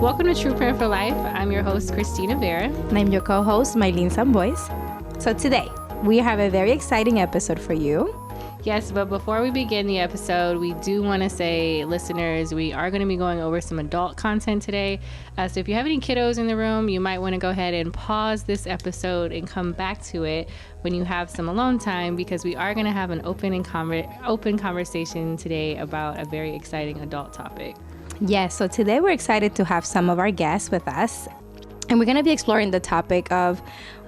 welcome to True Print for Life. I'm your host, Christina Vera. And I'm your co-host, Maylin and So today, we have a very exciting episode for you. Yes, but before we begin the episode, we do want to say, listeners, we are going to be going over some adult content today. So if you have any kiddos in the room, you might want to go ahead and pause this episode and come back to it when you have some alone time, because we are going to have an open conversation today about a very exciting adult topic. Yes, so today we're excited to have some of our guests with us. And we're going to be exploring the topic of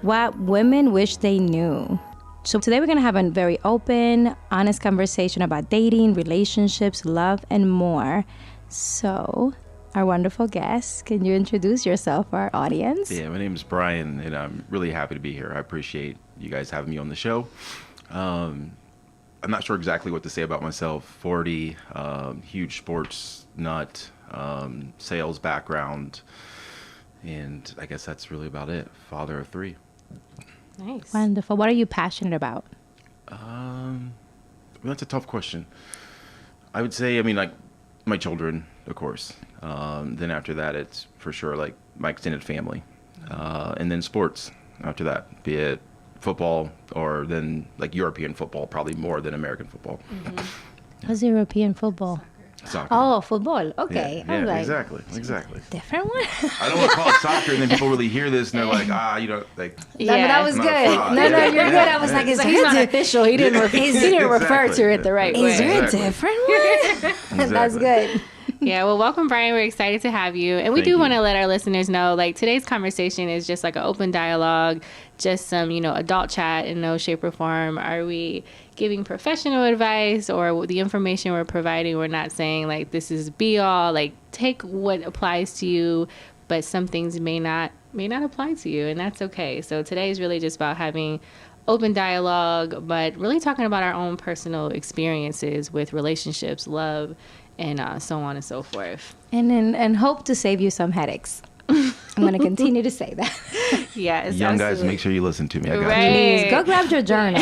what women wish they knew. So today we're going to have a very open, honest conversation about dating, relationships, love, and more. So our wonderful guest, can you introduce yourself for our audience? Yeah, my name is Brian, and I'm really happy to be here. I appreciate you guys having me on the show. I'm not sure exactly what to say about myself. 40, huge sports nut, sales background, and I guess that's really about it. Father of 3. Nice. Wonderful. What are you passionate about? That's a tough question. I would say, like my children, of course. Then after that, it's for sure like my extended family. And then sports after that, be it football or then like European football, probably more than American football. Mm-hmm. What's European football? Soccer. Oh, football. Okay. Yeah, like, exactly. different one? I don't want to call it soccer, and then people really hear this, and they're like, like. Yeah, but that was good. No, you're good. I was like, he's not official. He didn't refer to it the right way. Is there a different one? Exactly. That's good. Yeah, well, welcome, Brian. We're excited to have you. And we do want to let our listeners know, like, today's conversation is just like an open dialogue, just some, adult chat in no shape or form. Are we giving professional advice, or the information we're providing, we're not saying, like, this is be all. Like, take what applies to you, but some things may not apply to you, and that's okay. So today is really just about having open dialogue, but really talking about our own personal experiences with relationships, love, and so on and so forth. And hope to save you some headaches. I'm going to continue to say that. Yes, Young absolutely. guys, make sure you listen to me. I got Right. Please, go grab your journal.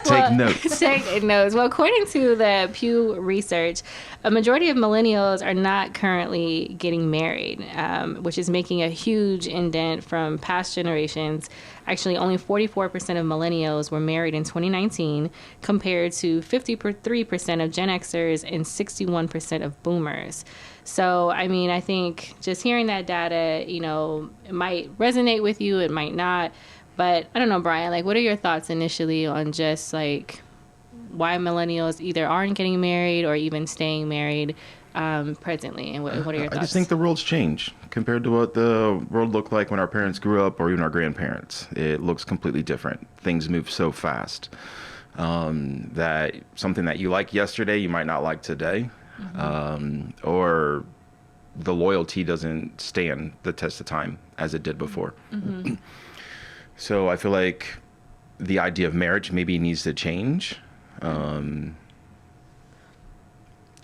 Take notes. Take notes. Well, according to the Pew Research, a majority of millennials are not currently getting married, which is making a huge indent from past generations. Actually, only 44% of millennials were married in 2019, compared to 53% of Gen Xers and 61% of boomers. So, I think just hearing that data, it might resonate with you, it might not. But I don't know, Brian, like, what are your thoughts initially on just like why millennials either aren't getting married or even staying married presently? And what are your thoughts? I just think the world's changed compared to what the world looked like when our parents grew up or even our grandparents. It looks completely different. Things move so fast that something that you like yesterday, you might not like today. Mm-hmm. Or the loyalty doesn't stand the test of time as it did before. Mm-hmm. So I feel like the idea of marriage maybe needs to change. I'm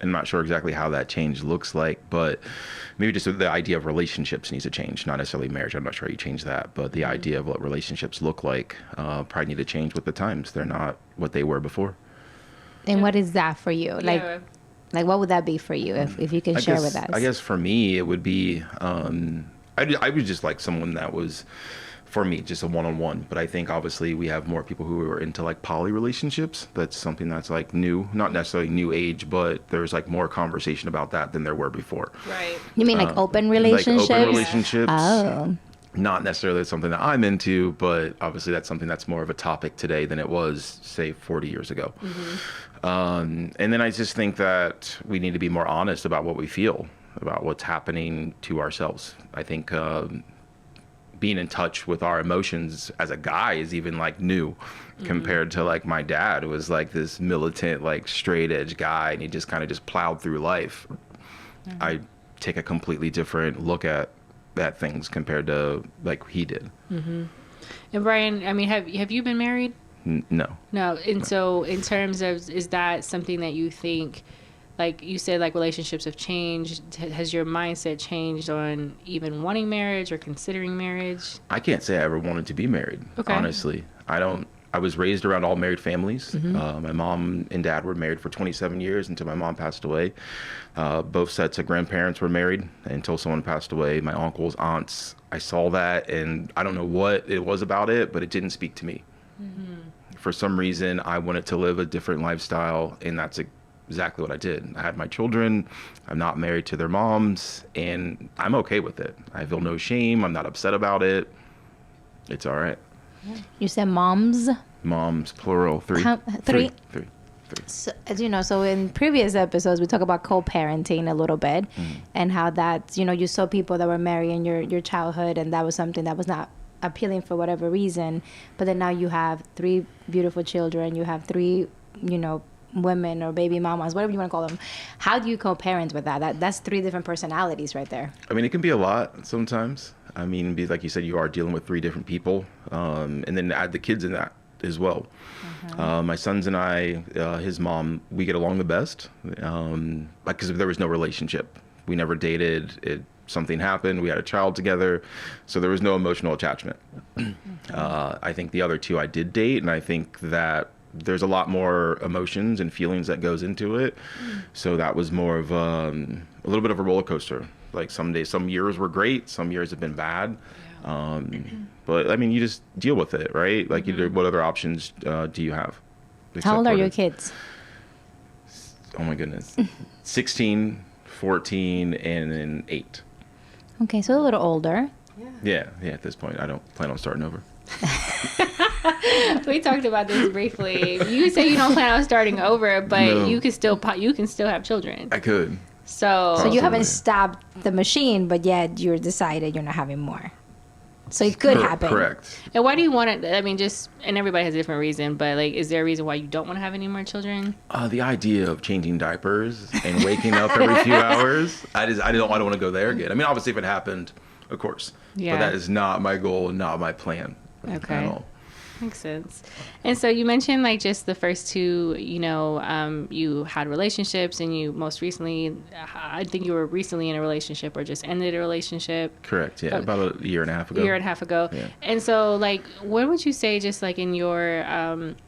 not sure exactly how that change looks like, but maybe just the idea of relationships needs to change. Not necessarily marriage. I'm not sure how you change that, but the idea of what relationships look like probably need to change with the times. They're not what they were before. And what is that for you? Like, what would that be for you if you can share with us? I guess for me, it would be, I was just like someone that was, for me, just a one-on-one. But I think obviously we have more people who are into like poly relationships. That's something that's like new, not necessarily new age, but there's like more conversation about that than there were before. Right. You mean like open relationships? Like open relationships. Oh. Not necessarily something that I'm into, but obviously that's something that's more of a topic today than it was, say, 40 years ago. Mm-hmm. And then I just think that we need to be more honest about what we feel, about what's happening to ourselves. I think being in touch with our emotions as a guy is even like new compared to like my dad, who was like this militant, like straight edge guy, and he just kind of just plowed through life. Mm-hmm. I take a completely different look at things compared to like he did. Mm-hmm. And Brian, have you been married? No. And so in terms of, is that something that you think, like you said, like relationships have changed? Has your mindset changed on even wanting marriage or considering marriage? I can't say I ever wanted to be married. Okay. Honestly, I don't. I was raised around all married families. My mom and dad were married for 27 years until my mom passed away. Both sets of grandparents were married until someone passed away. My uncles, aunts, I saw that, and I don't know what it was about it, but it didn't speak to me. For some reason, I wanted to live a different lifestyle, and that's exactly what I did. I had my children. I'm not married to their moms, and I'm okay with it. I feel no shame. I'm not upset about it. It's all right. You said moms? Moms, plural, three. Three? Three. So, as you know, so in previous episodes, we talk about co-parenting a little bit and how that, you saw people that were married in your childhood, and that was something that was not appealing for whatever reason. But then now you have 3 beautiful children. You have 3, women or baby mamas, whatever you want to call them. How do you co-parent with that? That's 3 different personalities right there. I mean, it can be a lot sometimes. I mean, like you said, you are dealing with 3 different people, and then add the kids in that as well. My sons and I, his mom, we get along the best, because there was no relationship. We never dated. Something happened. We had a child together, so there was no emotional attachment. I think the other 2 I did date, and I think that there's a lot more emotions and feelings that goes into it. So that was more of a little bit of a roller coaster. Like some days, some years were great, some years have been bad. But I mean, you just deal with it, right? Like, what other options do you have? How old are your kids? Oh my goodness. 16, 14, and then 8. Okay, so a little older. Yeah, at this point, I don't plan on starting over. We talked about this briefly. You say you don't plan on starting over, but No. you can still have children. I could. So So you haven't Possibly. stopped the machine, but yet you're decided you're not having more. So it could happen. Correct. And why do you want it? I mean, and everybody has a different reason, but like, is there a reason why you don't want to have any more children? The idea of changing diapers and waking up every few hours, I don't want to go there again. I mean, obviously, if it happened, of course. Yeah. But that is not my goal, not my plan. Okay. At all. Makes sense. And so you mentioned like just the first 2, you had relationships, and you most recently, I think you were recently in a relationship or just ended a relationship. Correct. Yeah. About a year and a half ago. Yeah. And so like, what would you say just like in your,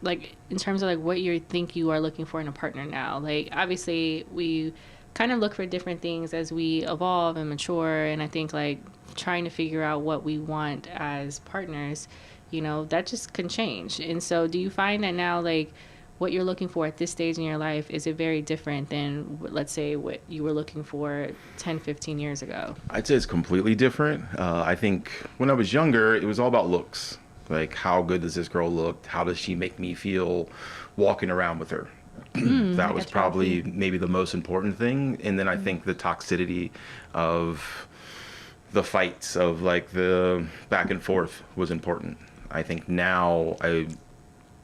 like in terms of like what you think you are looking for in a partner now? Like, obviously we kind of look for different things as we evolve and mature. And I think like trying to figure out what we want as partners, that just can change. And so do you find that now, like, what you're looking for at this stage in your life, is it very different than, let's say, what you were looking for 10, 15 years ago? I'd say it's completely different. I think when I was younger, it was all about looks. Like, how good does this girl look? How does she make me feel walking around with her? That was probably maybe the most important thing. And then I think the toxicity of the fights, of like the back and forth, was important. I think now I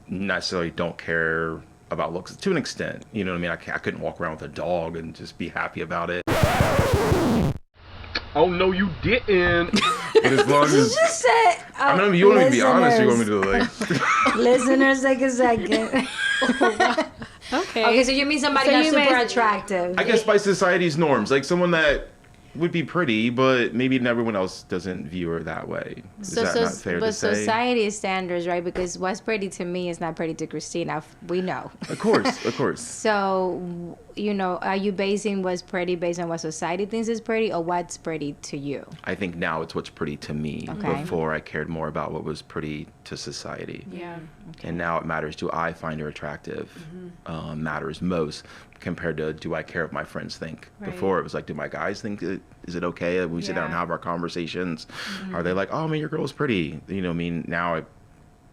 necessarily don't care about looks to an extent. You know what I mean? I couldn't walk around with a dog and just be happy about it. Oh, no, you didn't. But as long as... Just say, I mean, you want me to be honest, or you want me to like... Listeners, take a second. Okay, so you mean somebody that's super attractive. I guess by society's norms, like someone that would be pretty, but maybe everyone else doesn't view her that way. Is that not fair to say? But society standards, right? Because what's pretty to me is not pretty to Christina. We know. Of course, of course. So, are you basing what's pretty based on what society thinks is pretty, or what's pretty to you? I think now it's what's pretty to me. Okay. Before, I cared more about what was pretty to society. Yeah. And now it matters. Do I find her attractive? Matters most compared to do I care what my friends think? Right. Before it was like, do my guys think is it okay if we sit down and have our conversations? Are they like, oh man, your girl's pretty? Now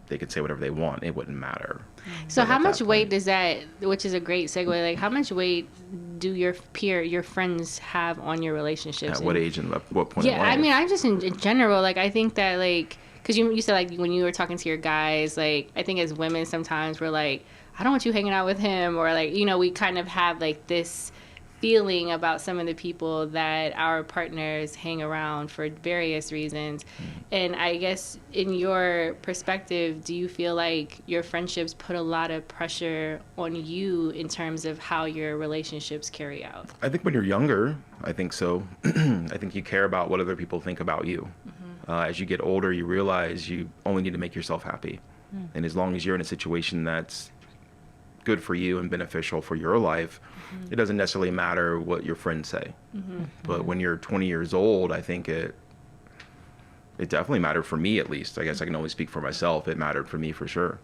they could say whatever they want. It wouldn't matter. So But how at much that weight point- does that, which is a great segue, like how much weight do your friends have on your relationships? At what age and what point? Yeah, in life? I mean, I just in general, like I think that like, because you said like when you were talking to your guys, like I think as women sometimes we're like, I don't want you hanging out with him, or like, we kind of have like this feeling about some of the people that our partners hang around for various reasons. And I guess in your perspective, do you feel like your friendships put a lot of pressure on you in terms of how your relationships carry out? I think when you're younger, I think so. I think you care about what other people think about you. As you get older, you realize you only need to make yourself happy. And as long as you're in a situation that's good for you and beneficial for your life, it doesn't necessarily matter what your friends say. But when you're 20 years old, I think it definitely mattered for me, at least. I guess I can only speak for myself. It mattered for me for sure.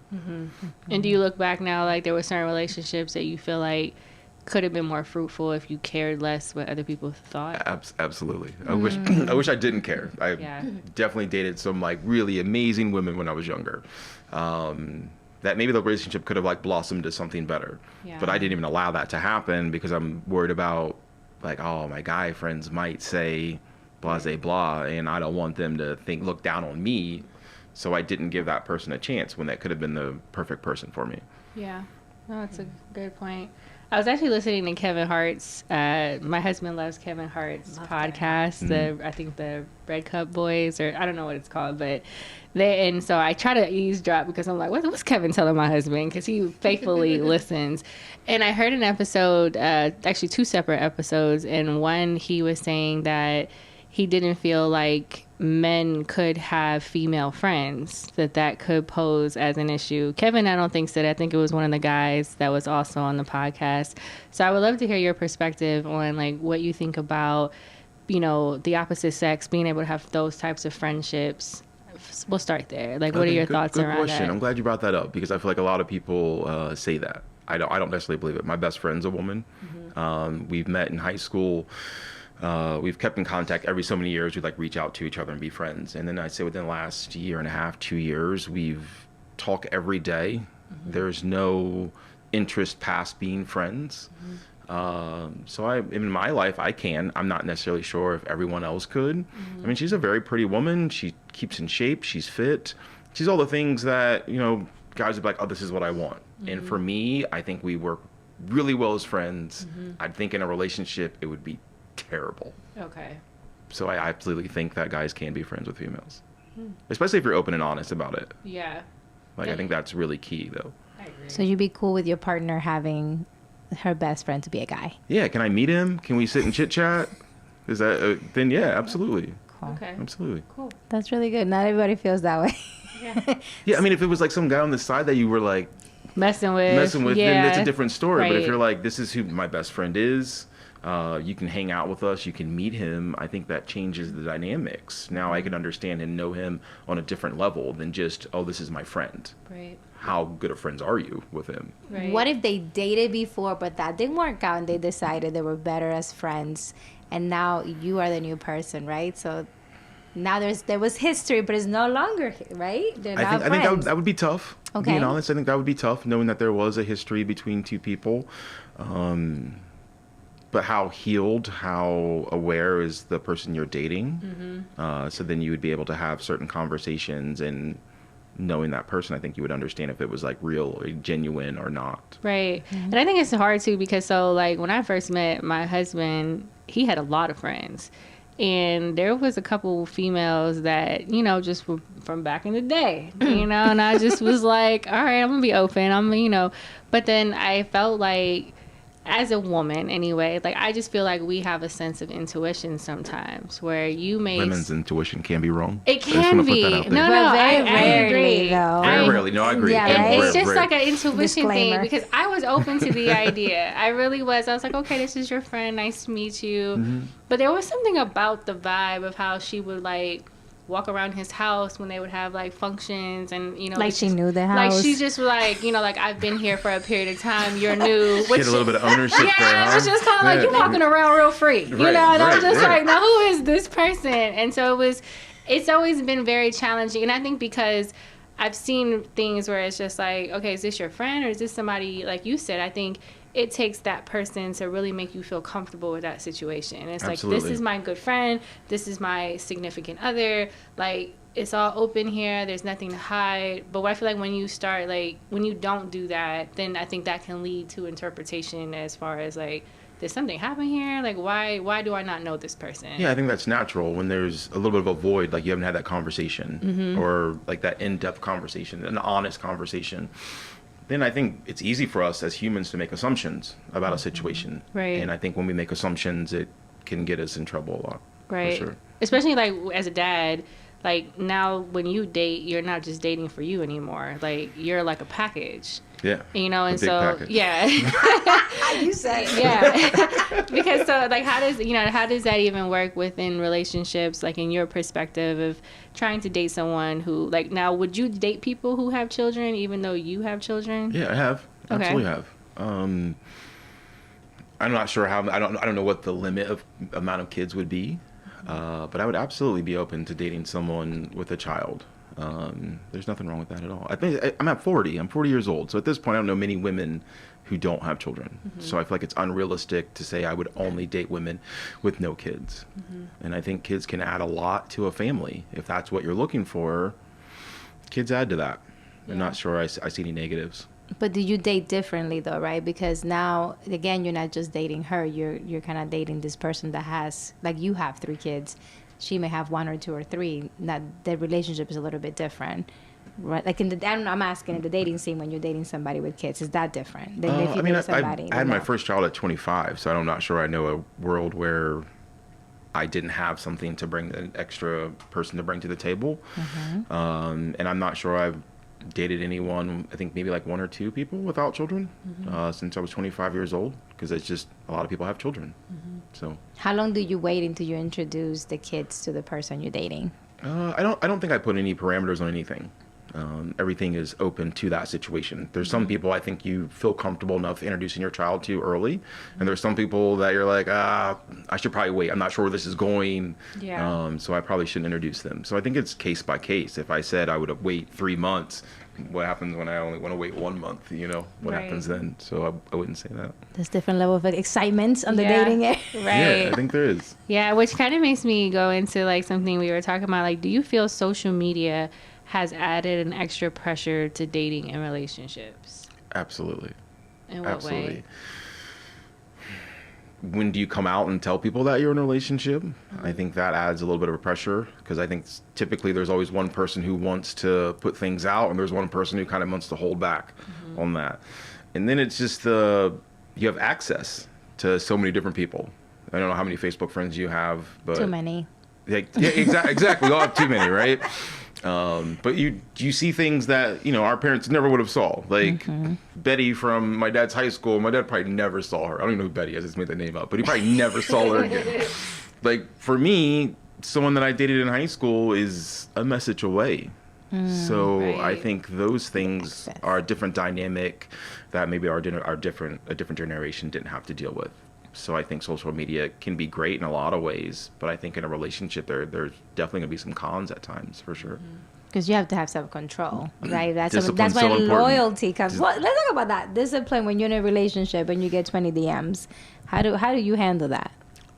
And do you look back now, like there were certain relationships that you feel like could have been more fruitful if you cared less what other people thought? Absolutely. I wish I didn't care. I definitely dated some like really amazing women when I was younger. That maybe the relationship could have like blossomed to something better. But I didn't even allow that to happen because I'm worried about like, oh, my guy friends might say blah, blah, and I don't want them to look down on me. So I didn't give that person a chance when that could have been the perfect person for me. Yeah, no, that's a good point. I was actually listening to Kevin Hart's, my husband loves Kevin Hart's podcast, I think the Red Cup Boys, or I don't know what it's called, but and so I try to eavesdrop because I'm like, what's Kevin telling my husband? Because he faithfully listens. And I heard an episode, actually 2 separate episodes, and one he was saying that he didn't feel like men could have female friends, that could pose as an issue. Kevin, I don't think so. I think it was one of the guys that was also on the podcast. So I would love to hear your perspective on like what you think about, the opposite sex being able to have those types of friendships. We'll start there. Like, what are your thoughts around question. that? I'm glad you brought that up because I feel like a lot of people say that. I don't necessarily believe it. My best friend's a woman. We've met in high school. We've kept in contact every so many years. We'd like reach out to each other and be friends. And then I'd say within the last year and a half, 2 years, we've talked every day. There's no interest past being friends. So in my life, I'm not necessarily sure if everyone else could. I mean, she's a very pretty woman. She keeps in shape. She's fit. She's all the things that, guys would be like, oh, this is what I want. And for me, I think we work really well as friends. I think in a relationship, it would be terrible. Okay. So I absolutely think that guys can be friends with females, especially if you're open and honest about it. Yeah. Like, I think that's really key, though. I agree. So you'd be cool with your partner having her best friend to be a guy? Yeah. Can I meet him? Can we sit and chit chat? Is that then? Yeah, absolutely. Cool. Okay. Absolutely. Cool. That's really good. Not everybody feels that way. Yeah. Yeah. I mean, if it was like some guy on the side that you were like Messing with, then it's a different story. But if Right. you're like, this is who my best friend is, you can hang out with us, you can meet him, I think that changes the dynamics. Now I can understand and know him on a different level than just, oh, this is my friend. Right. How good of friends are you with him? Right. What if they dated before, but that didn't work out and they decided they were better as friends, and now you are the new person, right? So now there was history, but it's no longer, right? They're not I think that would be tough. Okay. Being honest, I think that would be tough, knowing that there was a history between two people. But how healed, how aware is the person you're dating? So then you would be able to have certain conversations, and knowing that person, I think you would understand if it was like real or genuine or not. Right. And I think it's hard too because like when I first met my husband, he had a lot of friends. And there was a couple females that, just were from back in the day, and I just was like, all right, I'm going to be open. But then I felt like, as a woman anyway, like I just feel like we have a sense of intuition sometimes where you may... Women's intuition can be wrong. It can be. No, I agree. Though. Very rarely. No, I agree. Yeah, And right? it's just like an intuition Disclaimer. thing because I was open to the idea. I really was. I was like, okay, this is your friend. Nice to meet you. But there was something about the vibe of how she would like walk around his house when they would have like functions and like she knew the house. Like she just like like I've been here for a period of time. You're new. She had a little bit of ownership there, huh? It was just kind of like you're walking around real free, and I'm just like, now who is this person? And so it's always been very challenging, and I think because I've seen things where it's just like, okay, is this your friend or is this somebody like you said? I think it takes that person to really make you feel comfortable with that situation. And it's Absolutely. like, this is my good friend. This is my significant other. Like, it's all open here. There's nothing to hide. But what I feel like when you start, like, when you don't do that, then I think that can lead to interpretation as far as, like, did something happen here? Like, why do I not know this person? Yeah, I think that's natural when there's a little bit of a void, like you haven't had that conversation or like that in-depth conversation, an honest conversation. Then I think it's easy for us as humans to make assumptions about a situation. Right. And I think when we make assumptions, it can get us in trouble a lot. Right. For sure. Especially like as a dad, like now when you date, you're not just dating for you anymore. Like you're like a package. Yeah. You know, and big so package. yeah. You said Yeah. Because so like how does that even work within relationships, like in your perspective of trying to date someone who, like, now would you date people who have children even though you have children? Yeah, I have. Okay. Absolutely have. I'm not sure how, I don't know what the limit of amount of kids would be. But I would absolutely be open to dating someone with a child. There's nothing wrong with that at all. I think I'm at 40. I'm 40 years old. So at this point, I don't know many women who don't have children. So I feel like it's unrealistic to say I would only date women with no kids. And I think kids can add a lot to a family. If that's what you're looking for, kids add to that. I'm not sure I see any negatives. But do you date differently though, right? Because now, again, you're not just dating her. You're kind of dating this person that has, like, you have 3 kids. She may have 1 or 2 or 3. That their relationship is a little bit different, right? Like I'm asking, in the dating scene, when you're dating somebody with kids, is that different than if you date somebody? I had my first child at 25, so I'm not sure I know a world where I didn't have something to bring, an extra person to bring to the table. And I'm not sure I've dated anyone, I think maybe like 1 or 2 people without children since I was 25 years old, because it's just a lot of people have children. So how long do you wait until you introduce the kids to the person you're dating? I don't think I put any parameters on anything. Everything is open to that situation. There's some people I think you feel comfortable enough introducing your child to early, and there's some people that you're like, I should probably wait. I'm not sure where this is going, so I probably shouldn't introduce them. So I think it's case by case. If I said I would wait 3 months, what happens when I only want to wait 1 month? You know, what happens then? So I wouldn't say that. There's different level of excitement on the dating area. Right. Yeah, I think there is. Yeah, which kind of makes me go into like something we were talking about. Like, do you feel social media has added an extra pressure to dating and relationships? Absolutely. In what way? When do you come out and tell people that you're in a relationship? I think that adds a little bit of a pressure, because I think typically there's always one person who wants to put things out, and there's one person who kind of wants to hold back on that. And then it's just you have access to so many different people. I don't know how many Facebook friends you have, but Too many. Yeah, exactly. We all have too many, right? But you see things that, you know, our parents never would have saw. Like Betty from my dad's high school. My dad probably never saw her. I don't even know who Betty is. I just made that name up. But he probably never saw her again. Like, for me, someone that I dated in high school is a message away. So I think those things are a different dynamic that maybe a different generation didn't have to deal with. So I think social media can be great in a lot of ways, but I think in a relationship there's definitely going to be some cons at times, for sure. Because you have to have self-control, right? That's Discipline's why so important. loyalty comes. Well, let's talk about that. Discipline when you're in a relationship and you get 20 DMs. How do you handle that?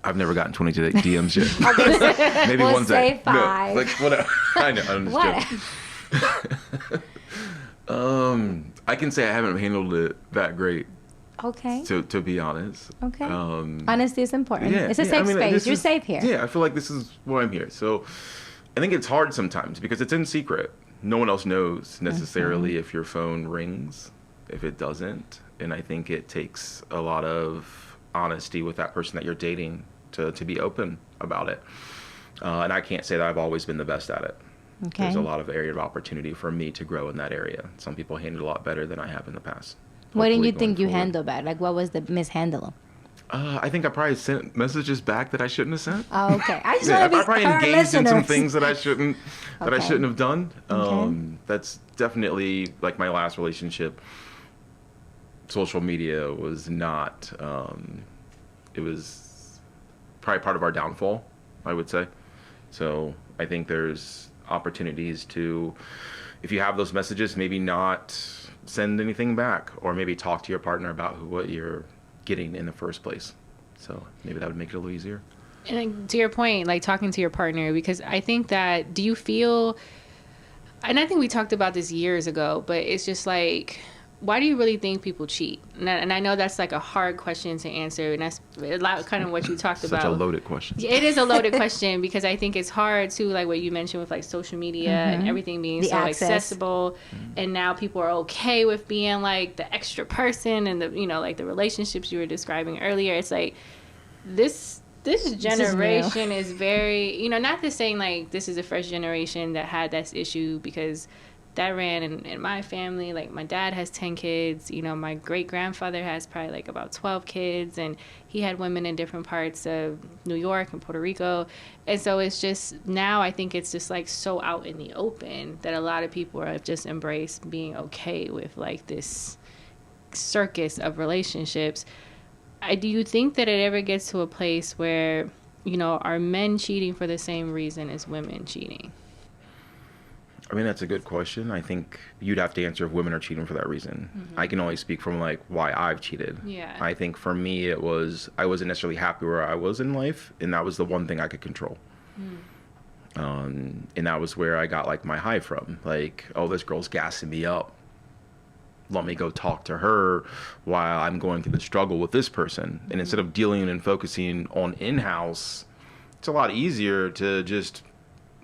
I've never gotten 20 DMs yet. Maybe We'll one say day. 5. No, like whatever. I know. I'm just joking. I can say I haven't handled it that great. Okay. To be honest. Okay. Honesty is important. Yeah, It's a safe space. You're safe here. Yeah, I feel like this is why I'm here. So I think it's hard sometimes because it's in secret. No one else knows necessarily if your phone rings, if it doesn't. And I think it takes a lot of honesty with that person that you're dating to be open about it. And I can't say that I've always been the best at it. Okay. There's a lot of area of opportunity for me to grow in that area. Some people handle it a lot better than I have in the past. What did Hopefully you think you going forward. handled bad? Like, what was the mishandle? I think I probably sent messages back that I shouldn't have sent. Oh, okay. I just Yeah, I want to be probably our engaged in some listeners. things that I shouldn't have done. Okay. That's definitely like my last relationship. Social media was not. It was probably part of our downfall, I would say. So I think there's opportunities to, if you have those messages, maybe not send anything back, or maybe talk to your partner about what you're getting in the first place. So maybe that would make it a little easier. And to your point, like talking to your partner, because I think that, do you feel, and I think we talked about this years ago, but it's just like, why do you really think people cheat? And I know that's like a hard question to answer, and that's a lot kind of what you talked about. Such a loaded question. It is a loaded question, because I think it's hard too, like what you mentioned with like social media and everything being The so access. accessible, and now people are okay with being like the extra person, and the, you know, like the relationships you were describing earlier. It's like this This is new. generation is very, not to saying like this is the first generation that had this issue, because that ran in my family. Like my dad has 10 kids, my great grandfather has probably like about 12 kids, and he had women in different parts of New York and Puerto Rico. And so it's just, now I think it's just like so out in the open that a lot of people have just embraced being okay with like this circus of relationships. Do you think that it ever gets to a place where, are men cheating for the same reason as women cheating? I mean, that's a good question. I think you'd have to answer if women are cheating for that reason. Mm-hmm. I can only speak from like why I've cheated. Yeah. I think for me, I wasn't necessarily happy where I was in life, and that was the one thing I could control. And that was where I got like my high from. Like, oh, this girl's gassing me up. Let me go talk to her while I'm going through the struggle with this person. And instead of dealing and focusing on in-house, it's a lot easier to just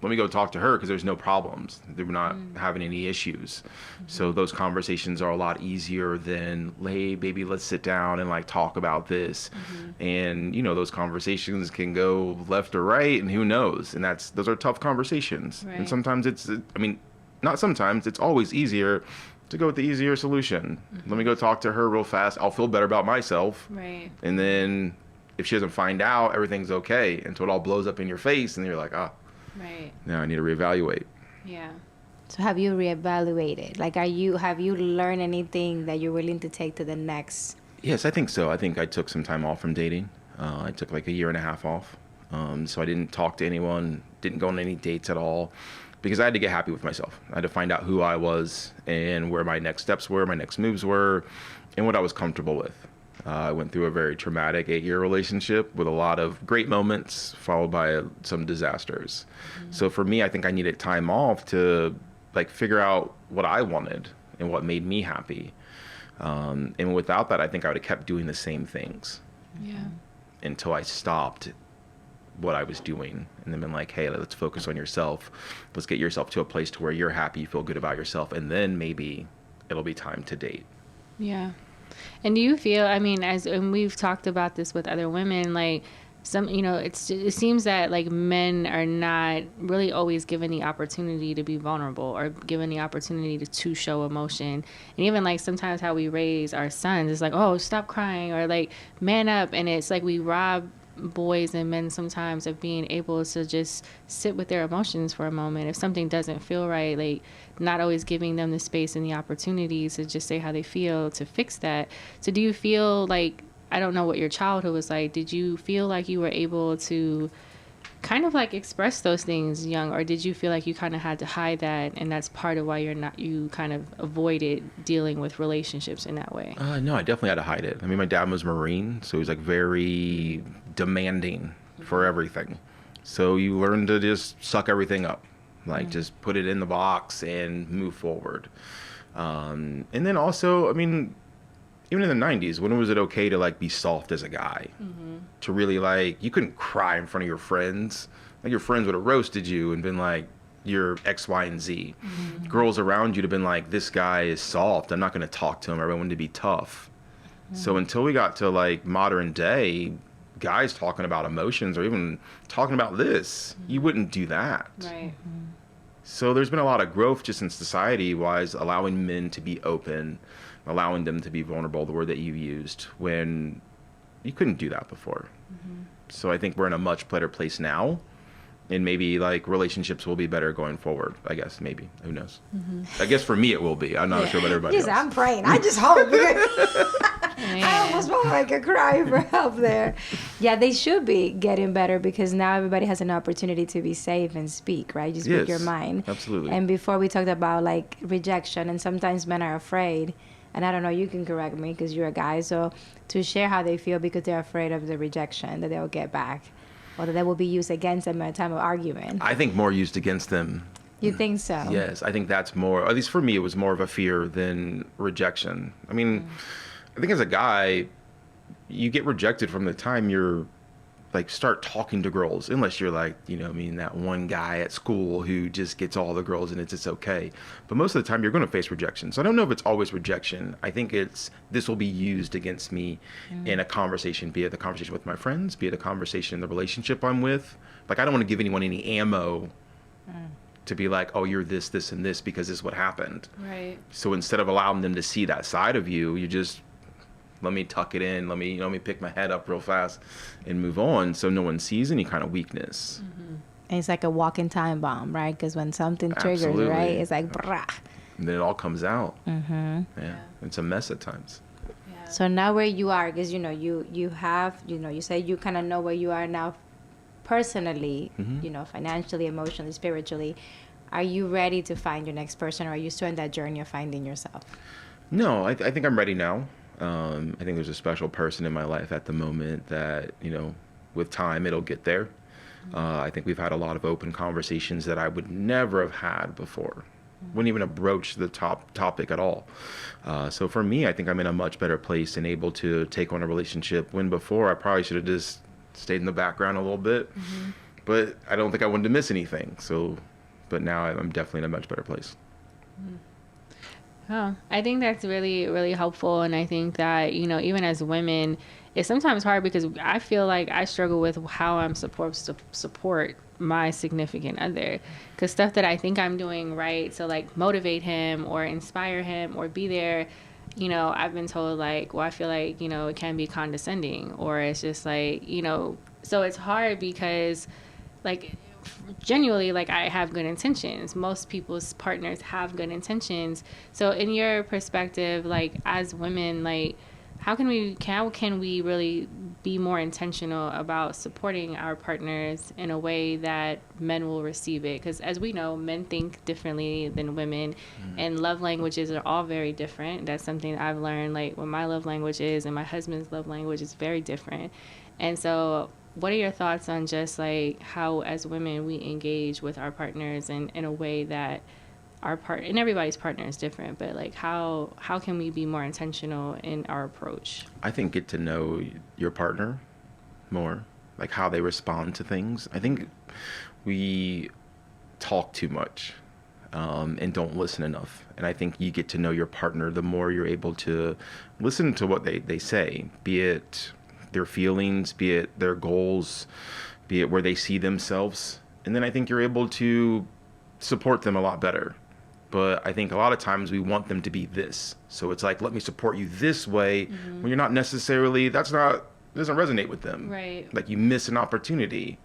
let me go talk to her because there's no problems. They're not having any issues. So those conversations are a lot easier than, hey, baby, let's sit down and like talk about this. And, those conversations can go left or right, and who knows? And those are tough conversations. Right. And sometimes not sometimes, it's always easier to go with the easier solution. Let me go talk to her real fast. I'll feel better about myself. Right. And then if she doesn't find out, everything's okay until it all blows up in your face, and you're like, right. Now I need to reevaluate. Yeah. So have you reevaluated? Like, have you learned anything that you're willing to take to the next? Yes, I think so. I think I took some time off from dating. I took like a year and a half off. So I didn't talk to anyone, didn't go on any dates at all, because I had to get happy with myself. I had to find out who I was and where my next steps were, my next moves were, and what I was comfortable with. I went through a very traumatic 8-year relationship with a lot of great moments followed by some disasters. So for me, I think I needed time off to like figure out what I wanted and what made me happy. And without that, I think I would have kept doing the same things. Yeah. Until I stopped what I was doing and then been like, hey, let's focus on yourself. Let's get yourself to a place to where you're happy, you feel good about yourself, and then maybe it'll be time to date. Yeah. And do you feel, and we've talked about this with other women, like it seems that like men are not really always given the opportunity to be vulnerable or given the opportunity to show emotion. And even like sometimes how we raise our sons, it's like, oh, stop crying, or like man up. And it's like we rob boys and men sometimes of being able to just sit with their emotions for a moment. If something doesn't feel right, like not always giving them the space and the opportunity to just say how they feel to fix that. So do you feel like, I don't know what your childhood was like, did you feel like you were able to kind of like express those things young, or did you feel like you kind of had to hide that, and that's part of why you kind of avoided dealing with relationships in that way? No, I definitely had to hide it. I mean, my dad was Marine, so he was like very demanding for everything. So you learn to just suck everything up, like just put it in the box and move forward. And then also, I mean, even in the 90s, when was it okay to like be soft as a guy? To really like, you couldn't cry in front of your friends. Like your friends would have roasted you and been like, you're X, Y, and Z. Girls around you would have been like, this guy is soft. I'm not going to talk to him. I want to be tough. So until we got to like modern day, guys talking about emotions or even talking about this, you wouldn't do that. Right. So there's been a lot of growth just in society-wise, allowing men to be open, allowing them to be vulnerable, the word that you used, when you couldn't do that before. So I think we're in a much better place now, and maybe like relationships will be better going forward. I guess, maybe, who knows? I guess for me it will be. I'm not sure about everybody else. I'm praying. I just hope. I almost felt like a cry for help there. Yeah, they should be getting better, because now everybody has an opportunity to be safe and speak, right? You speak your mind. Absolutely. And before we talked about like rejection, and sometimes men are afraid, and I don't know, you can correct me because you're a guy, so to share how they feel because they're afraid of the rejection that they'll get back, or that will be used against them at a time of argument. I think more used against them. You think so? Yes, I think that's more, at least for me, it was more of a fear than rejection. I mean, I think as a guy, you get rejected from the time you're like start talking to girls, unless you're like, you know, I mean, that one guy at school who just gets all the girls and it's just okay. But most of the time you're going to face rejection. So I don't know if it's always rejection. I think it's, this will be used against me in a conversation, be it the conversation with my friends, be it a conversation in the relationship I'm with. Like, I don't want to give anyone any ammo to be like, oh, you're this, this, and this because this is what happened. Right. So instead of allowing them to see that side of you, you just let me tuck it in. Let me pick my head up real fast and move on, so no one sees any kind of weakness. It's like a walking time bomb, right? Because when something triggers, Absolutely. right, it's like, brah. And then it all comes out. Yeah, it's a mess at times. Yeah. So now where you are, because, you know, you have, you know, you say you kind of know where you are now personally, you know, financially, emotionally, spiritually. Are you ready to find your next person, or are you still in that journey of finding yourself? No, I think I'm ready now. I think there's a special person in my life at the moment that, you know, with time, it'll get there. I think we've had a lot of open conversations that I would never have had before. Wouldn't even have broached the topic at all. So for me, I think I'm in a much better place and able to take on a relationship, when before I probably should have just stayed in the background a little bit. But I don't think I wanted to miss anything. So, but now I'm definitely in a much better place. Oh, I think that's really, really helpful. And I think that, you know, even as women, it's sometimes hard because I feel like I struggle with how I'm supposed to support my significant other. Because stuff that I think I'm doing right to like motivate him or inspire him or be there, you know, I've been told like, well, I feel like, you know, it can be condescending, or it's just like, you know, so it's hard because like, genuinely, like, I have good intentions. Most people's partners have good intentions. So in your perspective, like, as women, like, how can we really be more intentional about supporting our partners in a way that men will receive it? Because as we know, men think differently than women, and love languages are all very different. That's something I've learned, like, what my love language is and my husband's love language is very different. And so what are your thoughts on just like how as women we engage with our partners in a way that and everybody's partner is different, but like how can we be more intentional in our approach? I think get to know your partner more, like how they respond to things. I think we talk too much and don't listen enough. And I think you get to know your partner the more you're able to listen to what they say, be it their feelings, be it their goals, be it where they see themselves. And then I think you're able to support them a lot better. But I think a lot of times we want them to be this. So it's like, let me support you this way, when you're not necessarily, doesn't resonate with them. Right. Like you miss an opportunity.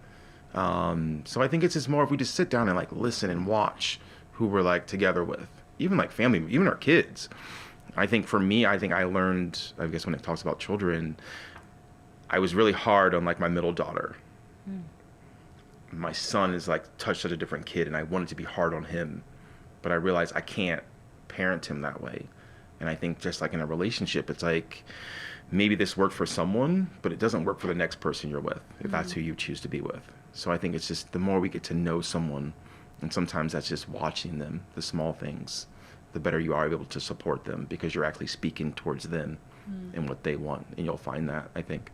So I think it's just more if we just sit down and like listen and watch who we're like together with, even like family, even our kids. I think for me, I learned, I guess when it talks about children, I was really hard on like my middle daughter. My son is like touched such a different kid, and I wanted to be hard on him, but I realized I can't parent him that way. And I think just like in a relationship, it's like maybe this worked for someone, but it doesn't work for the next person you're with, if that's who you choose to be with. So I think it's just the more we get to know someone, and sometimes that's just watching them, the small things, the better you are able to support them because you're actually speaking towards them and what they want. And you'll find that, I think.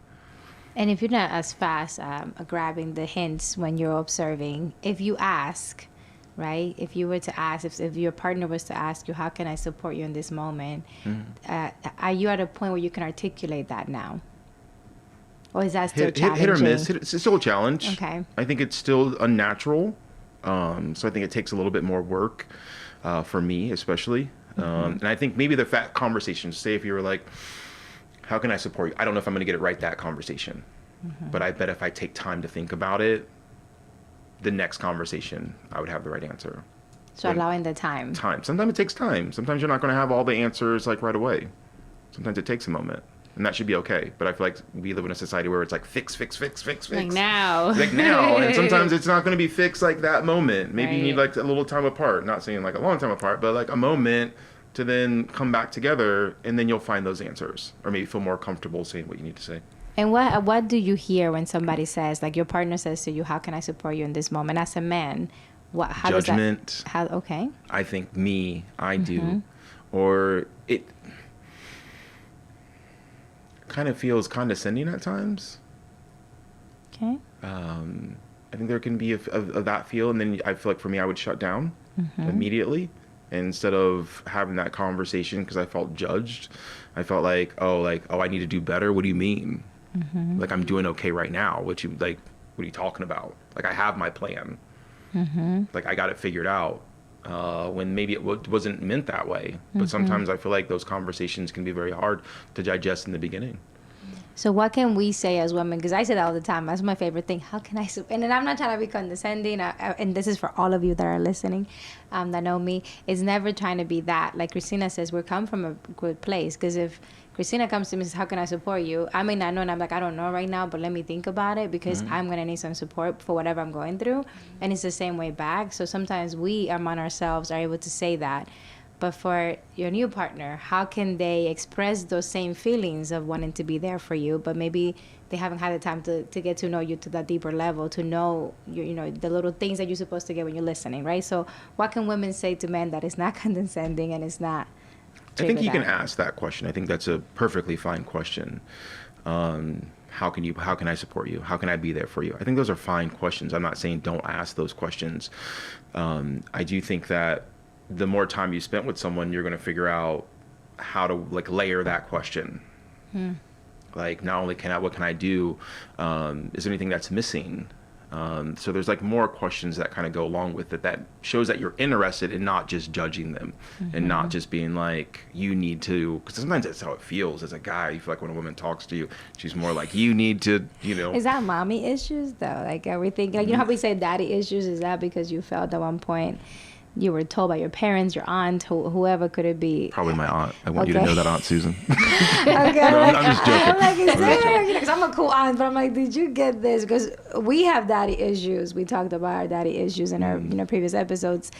And if you're not as fast grabbing the hints when you're observing, if you ask, right? If you were to ask, if your partner was to ask you, how can I support you in this moment? Are you at a point where you can articulate that now? Or is that still challenging? Hit or miss. It's still a challenge. Okay. I think it's still unnatural. So I think it takes a little bit more work for me, especially. And I think maybe the fat conversations, say if you were like, how can I support you? I don't know if I'm going to get it right, that conversation. But I bet if I take time to think about it, the next conversation, I would have the right answer. So allowing the time. Sometimes it takes time. Sometimes you're not going to have all the answers like right away. Sometimes it takes a moment. And that should be okay. But I feel like we live in a society where it's like fix. Like now. Like now. And sometimes it's not going to be fixed like that moment. Maybe you need Right. like a little time apart. Not saying like a long time apart, but like a moment to then come back together, and then you'll find those answers. Or maybe feel more comfortable saying what you need to say. And what do you hear when somebody says, like your partner says to you, how can I support you in this moment? As a man, how Judgment. does that... Okay. I think I do. Or it kind of feels condescending at times. Okay. I think there can be of that feel, and then I feel like for me, I would shut down immediately. And instead of having that conversation, because I felt judged, I felt like, oh, I need to do better. What do you mean? Like, I'm doing okay right now. What are you talking about? Like, I have my plan. Like, I got it figured out. When maybe it wasn't meant that way. But sometimes I feel like those conversations can be very hard to digest in the beginning. So what can we say as women? Because I say that all the time. That's my favorite thing. How can I... And then I'm not trying to be condescending. And this is for all of you that are listening, that know me. It's never trying to be that. Like Christina says, we come from a good place. Because if Christina comes to me and says, how can I support you? I may not know. And I'm like, I don't know right now, but let me think about it. Because I'm going to need some support for whatever I'm going through. And it's the same way back. So sometimes we, among ourselves, are able to say that. But for your new partner, how can they express those same feelings of wanting to be there for you, but maybe they haven't had the time to get to know you to that deeper level, to know the little things that you're supposed to get when you're listening, right? So what can women say to men that is not condescending and it's not... I think you can ask that question. I think that's a perfectly fine question. How can I support you? How can I be there for you? I think those are fine questions. I'm not saying don't ask those questions. I do think that the more time you spent with someone, you're going to figure out how to layer that question. Like, not only what can I do? Is there anything that's missing? So there's more questions that kind of go along with it that shows that you're interested in not just judging them and not just being like, you need to, because sometimes that's how it feels as a guy. You feel like when a woman talks to you, she's more like, you need to, Is that mommy issues though? Like, are we thinking, how we say daddy issues? Is that because you felt at one point you were told by your parents, your aunt, whoever could it be? Probably my aunt. I want you to know that, Aunt Susan. Okay, I'm just joking. I'm like, is there? Because I'm a cool aunt, but I'm like, did you get this? Because we have daddy issues. We talked about our daddy issues in our previous episodes.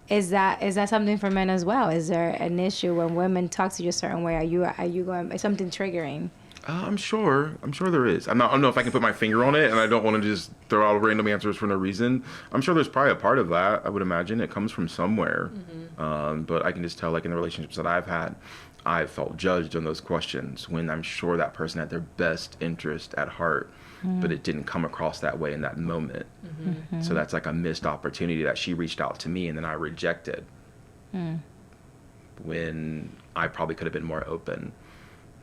Is that something for men as well? Is there an issue when women talk to you a certain way? Are you going? Is something triggering? I'm sure there is. I don't know if I can put my finger on it, and I don't want to just throw out random answers for no reason. I'm sure there's probably a part of that. I would imagine it comes from somewhere. But I can just tell, in the relationships that I've had, I've felt judged on those questions when I'm sure that person had their best interest at heart, but it didn't come across that way in that moment. So that's like a missed opportunity that she reached out to me and then I rejected when I probably could have been more open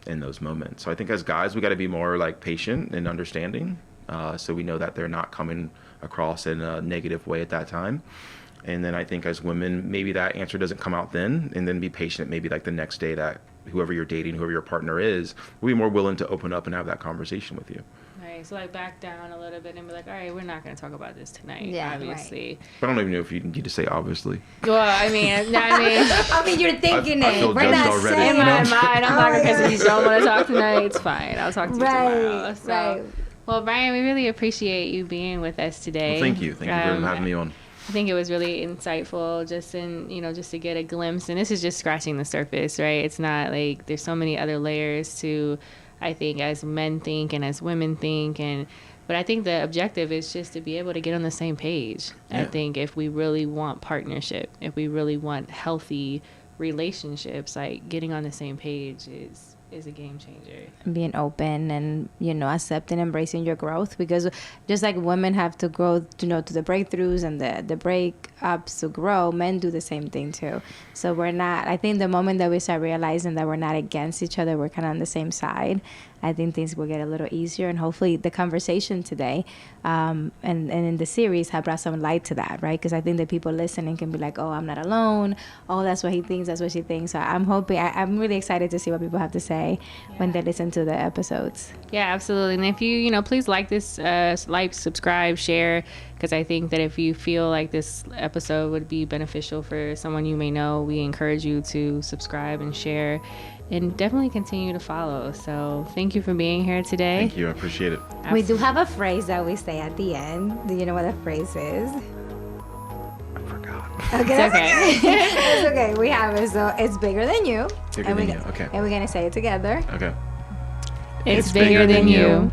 in those moments. So I think as guys, we got to be more patient and understanding, so we know that they're not coming across in a negative way at that time. And then I think as women, maybe that answer doesn't come out then, and then be patient. Maybe the next day that whoever you're dating, whoever your partner is, will be more willing to open up and have that conversation with you. Right. So back down a little bit and be like, all right, we're not going to talk about this tonight. Yeah, obviously. Right. But I don't even know if you need to say obviously. Well, I mean, you're thinking I feel it. We're not already, saying in my mind. I'm not going to say you don't want to talk tonight. It's fine. I'll talk to you tomorrow. So, right. Well, Brian, we really appreciate you being with us today. Well, thank you. Thank you for having me on. I think it was really insightful just to get a glimpse. And this is just scratching the surface, right? It's not there's so many other layers to, I think, as men think and as women think. But I think the objective is just to be able to get on the same page. Yeah. I think if we really want partnership, if we really want healthy relationships, getting on the same page is a game changer. Being open and accepting, embracing your growth, because just like women have to grow to the breakthroughs and the breakups to grow, men do the same thing too. So I think the moment that we start realizing that we're not against each other, we're kind of on the same side, I think things will get a little easier. And hopefully the conversation today and in the series have brought some light to that, right? Because I think that people listening can be like, oh, I'm not alone. Oh, that's what he thinks. That's what she thinks. So I'm really excited to see what people have to say when they listen to the episodes. Yeah, absolutely. And if you, please like this, subscribe, share, because I think that if you feel like this episode would be beneficial for someone you may know, we encourage you to subscribe and share. And definitely continue to follow. So thank you for being here today. Thank you. I appreciate it. Absolutely. We do have a phrase that we say at the end. Do you know what the phrase is? I forgot. Okay, it's okay. It's okay. We have it. So it's bigger than you. Bigger than you. Okay. And we're going to say it together. Okay. It's bigger than you.